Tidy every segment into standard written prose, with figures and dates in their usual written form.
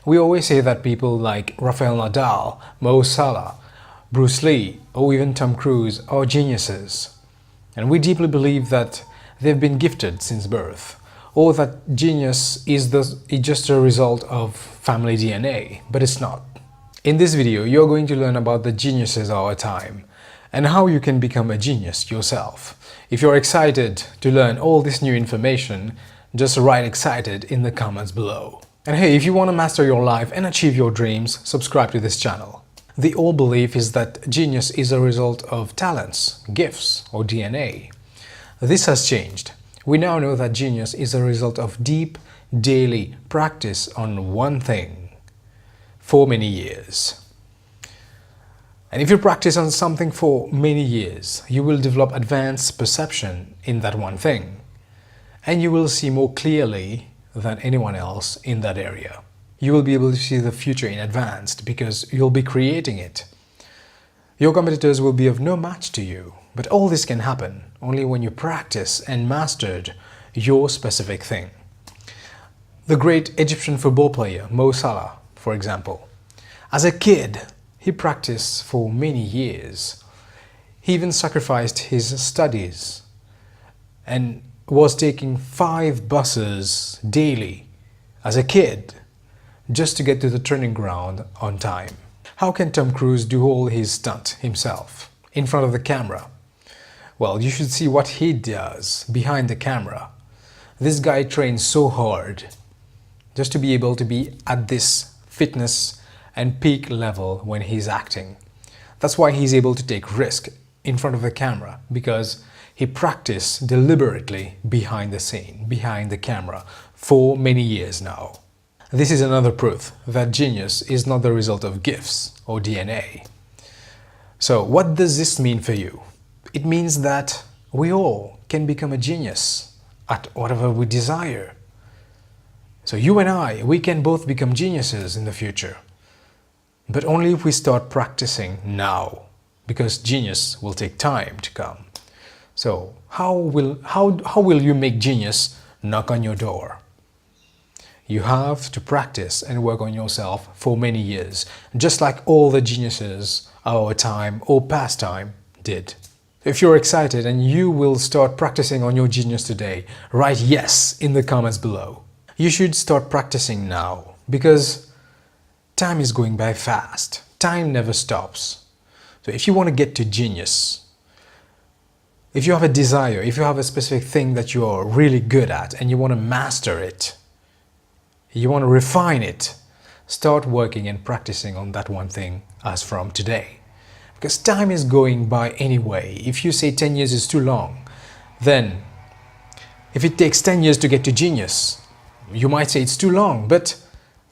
We always say that people like Rafael Nadal, Mo Salah, Bruce Lee, or even Tom Cruise are geniuses. And we deeply believe that they've been gifted since birth, or that genius is just a result of family DNA, but it's not. In this video, you're going to learn about the geniuses of our time and how you can become a genius yourself. If you're excited to learn all this new information, just write excited in the comments below. And hey, if you want to master your life and achieve your dreams, subscribe to this channel. The old belief is that genius is a result of talents, gifts, or DNA. This has changed. We now know that genius is a result of deep, daily practice on one thing for many years. And if you practice on something for many years, you will develop advanced perception in that one thing, and you will see more clearly than anyone else in that area. You will be able to see the future in advance because you'll be creating it. Your competitors will be of no match to you, but all this can happen only when you practice and mastered your specific thing. The great Egyptian football player Mo Salah, for example, as a kid, he practiced for many years. He even sacrificed his studies and was taking 5 buses daily as a kid just to get to the training ground on time. How can Tom Cruise do all his stunt himself in front of the camera? Well, you should see what he does behind the camera. This guy trains so hard just to be able to be at this fitness and peak level when he's acting. That's why he's able to take risk in front of the camera, because he practiced deliberately behind the scene, behind the camera, for many years now. This is another proof that genius is not the result of gifts or DNA. So what does this mean for you? It means that we all can become a genius at whatever we desire. So you and I, we can both become geniuses in the future, but only if we start practicing now, because genius will take time to come. So how will you make genius knock on your door? You have to practice and work on yourself for many years, just like all the geniuses of our time or past time did. If you're excited and you will start practicing on your genius today, write yes in the comments below. You should start practicing now, because time is going by fast. Time never stops. So if you want to get to genius, if you have a desire, if you have a specific thing that you are really good at and you want to master it, you want to refine it, start working and practicing on that one thing as from today. Because time is going by anyway. If you say 10 years is too long, then if it takes 10 years to get to genius, you might say it's too long, but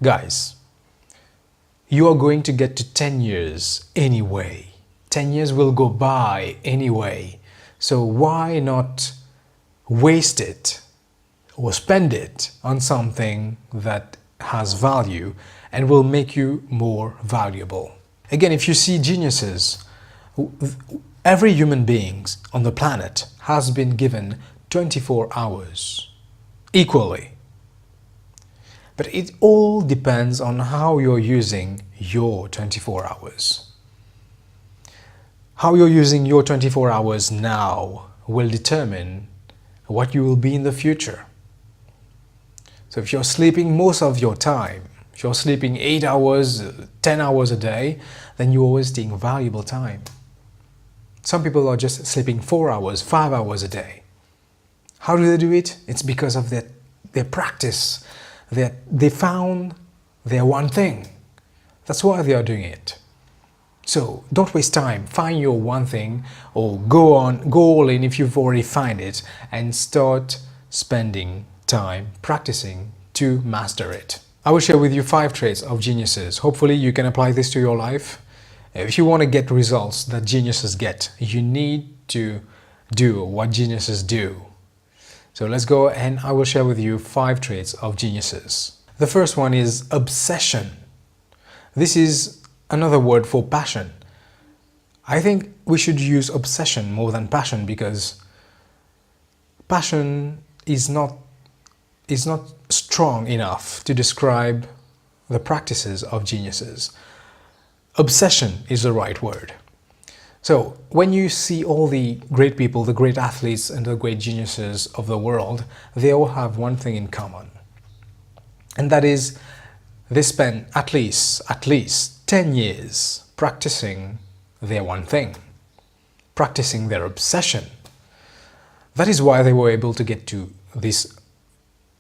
guys, you are going to get to 10 years anyway. 10 years will go by anyway. So why not waste it or spend it on something that has value and will make you more valuable? Again, if you see geniuses, every human being on the planet has been given 24 hours equally. But it all depends on how you're using your 24 hours. How you're using your 24 hours now will determine what you will be in the future. So if you're sleeping most of your time, if you're sleeping 8 hours, 10 hours a day, then you're wasting valuable time. Some people are just sleeping 4 hours, 5 hours a day. How do they do it? It's because of their practice. They found their one thing. That's why they are doing it. So don't waste time. Find your one thing, or go all in if you've already found it, and start spending time practicing to master it. I will share with you 5 traits of geniuses. Hopefully you can apply this to your life. If you want to get results that geniuses get, you need to do what geniuses do. So let's go, and I will share with you 5 traits of geniuses. The first one is obsession. This is another word for passion. I think we should use obsession more than passion, because passion is not strong enough to describe the practices of geniuses. Obsession is the right word. So when you see all the great people, the great athletes and the great geniuses of the world, they all have one thing in common. And that is they spend at least 10 years practicing their one thing, practicing their obsession. That is why they were able to get to this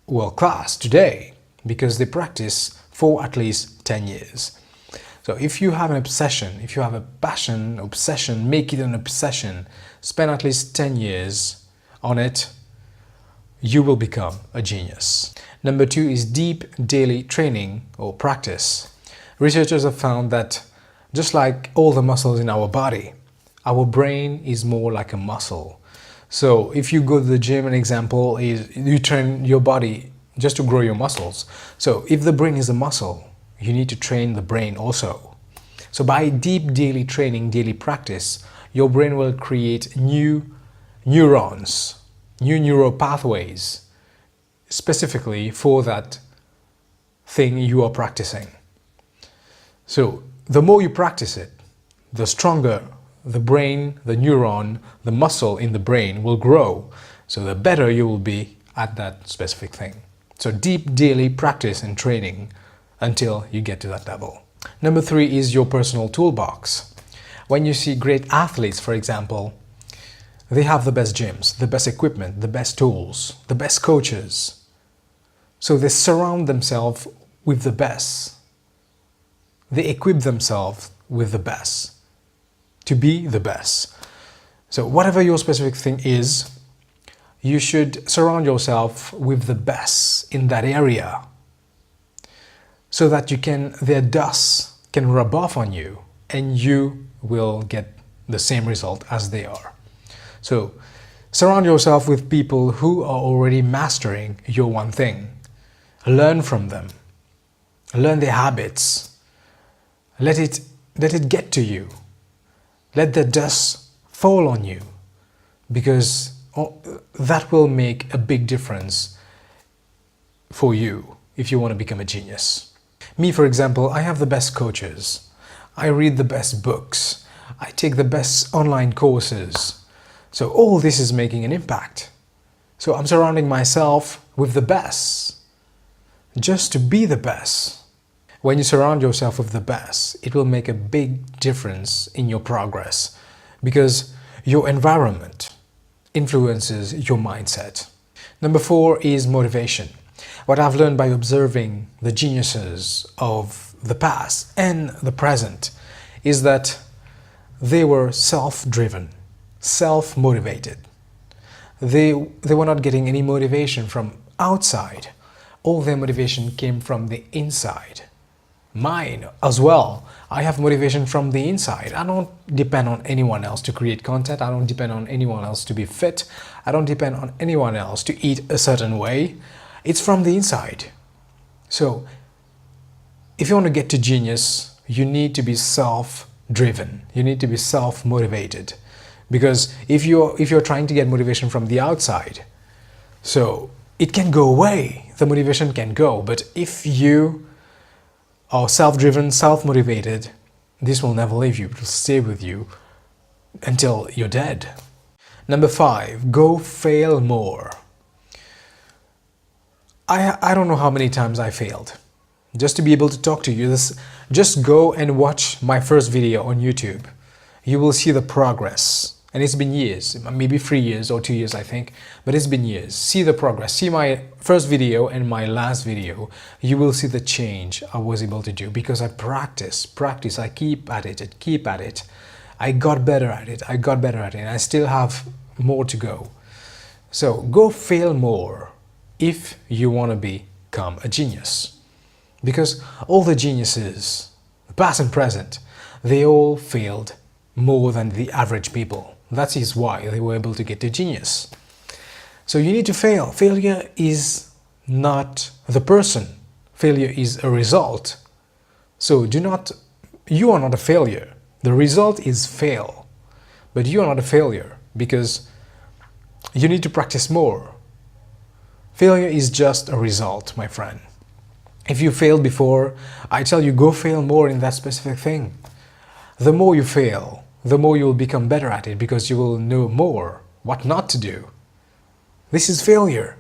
world class today, because they practice for at least 10 years. So if you have an obsession, if you have a passion, obsession, make it an obsession, spend at least 10 years on it, you will become a genius. Number 2 is deep daily training or practice. Researchers have found that just like all the muscles in our body, our brain is more like a muscle. So if you go to the gym, an example is you train your body just to grow your muscles. So if the brain is a muscle, you need to train the brain also. So by deep daily training, daily practice, your brain will create new neurons, new neural pathways, specifically for that thing you are practicing. So the more you practice it, the stronger the brain, the neuron, the muscle in the brain will grow. So the better you will be at that specific thing. So deep daily practice and training until you get to that level. Number 3 is your personal toolbox. When you see great athletes, for example, they have the best gyms, the best equipment, the best tools, the best coaches. So they surround themselves with the best. They equip themselves with the best to be the best. So whatever your specific thing is, you should surround yourself with the best in that area so that their dust can rub off on you and you will get the same result as they are. So surround yourself with people who are already mastering your one thing. Learn from them. Learn their habits. Let it get to you. Let the dust fall on you, because that will make a big difference for you if you want to become a genius. Me, for example, I have the best coaches. I read the best books. I take the best online courses. So all this is making an impact. So I'm surrounding myself with the best, just to be the best. When you surround yourself with the best, it will make a big difference in your progress, because your environment influences your mindset. Number 4 is motivation. What I've learned by observing the geniuses of the past and the present is that they were self-driven, self-motivated. They were not getting any motivation from outside. All their motivation came from the inside. Mine as well. I have motivation from the inside. I don't depend on anyone else to create content. I don't depend on anyone else to be fit. I don't depend on anyone else to eat a certain way. It's from the inside. So if you want to get to genius, you need to be self-driven. You need to be self-motivated. Because if you're trying to get motivation from the outside, so it can go away. The motivation can go. But if you are self-driven, self-motivated, this will never leave you. It will stay with you until you're dead. Number 5, go fail more. I don't know how many times I failed. Just to be able to talk to you, just go and watch my first video on YouTube. You will see the progress. And it's been years, maybe 3 years or 2 years, I think, but it's been years. See the progress. See my first video and my last video. You will see the change I was able to do because I practice. I keep at it. I got better at it, and I still have more to go. So go fail more if you want to become a genius. Because all the geniuses, past and present, they all failed more than the average people. That is why they were able to get to genius. So you need to fail. Failure is not the person. Failure is a result. So you are not a failure. The result is fail. But you are not a failure because you need to practice more. Failure is just a result, my friend. If you failed before, I tell you, go fail more in that specific thing. The more you fail, the more you will become better at it because you will know more what not to do. This is failure.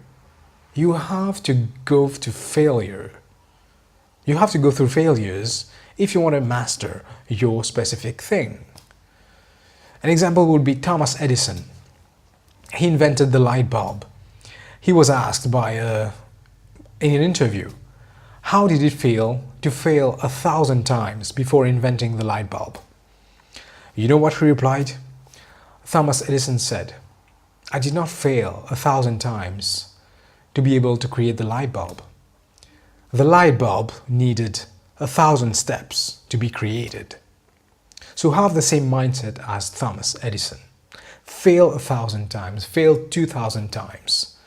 You have to go to failure. You have to go through failures if you want to master your specific thing. An example would be Thomas Edison. He invented the light bulb. He was asked in an interview, how did it feel to fail 1,000 times before inventing the light bulb? You know what he replied? Thomas Edison said, I did not fail 1,000 times to be able to create the light bulb. The light bulb needed 1,000 steps to be created. So have the same mindset as Thomas Edison. Fail 1,000 times, fail 2,000 times.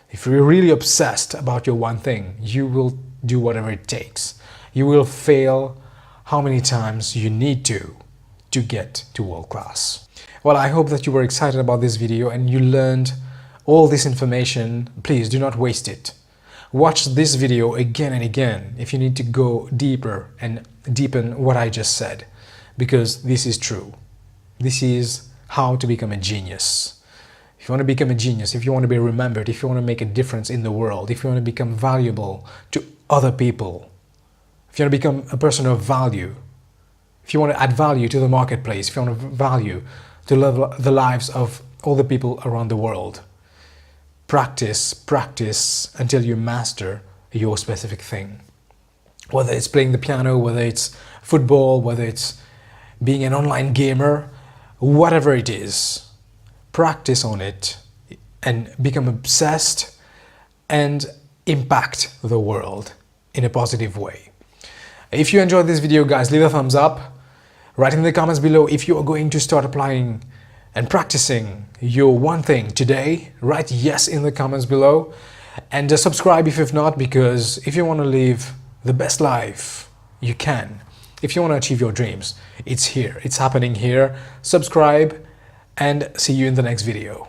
If you're really obsessed about your one thing, you will do whatever it takes. You will fail how many times you need to get to world class. Well, I hope that you were excited about this video and you learned all this information. Please do not waste it. Watch this video again and again if you need to go deeper and deepen what I just said, because this is true. This is how to become a genius. If you want to become a genius, if you want to be remembered, if you want to make a difference in the world, if you want to become valuable to other people, if you want to become a person of value, if you want to add value to the marketplace, if you want to value to the lives of all the people around the world, practice until you master your specific thing. Whether it's playing the piano, whether it's football, whether it's being an online gamer, whatever it is, practice on it and become obsessed and impact the world in a positive way. If you enjoyed this video, guys, leave a thumbs up. Write in the comments below if you are going to start applying and practicing your one thing today. Write yes in the comments below, and subscribe if you've not, because if you want to live the best life you can, if you want to achieve your dreams, it's here, it's happening here. Subscribe and see you in the next video.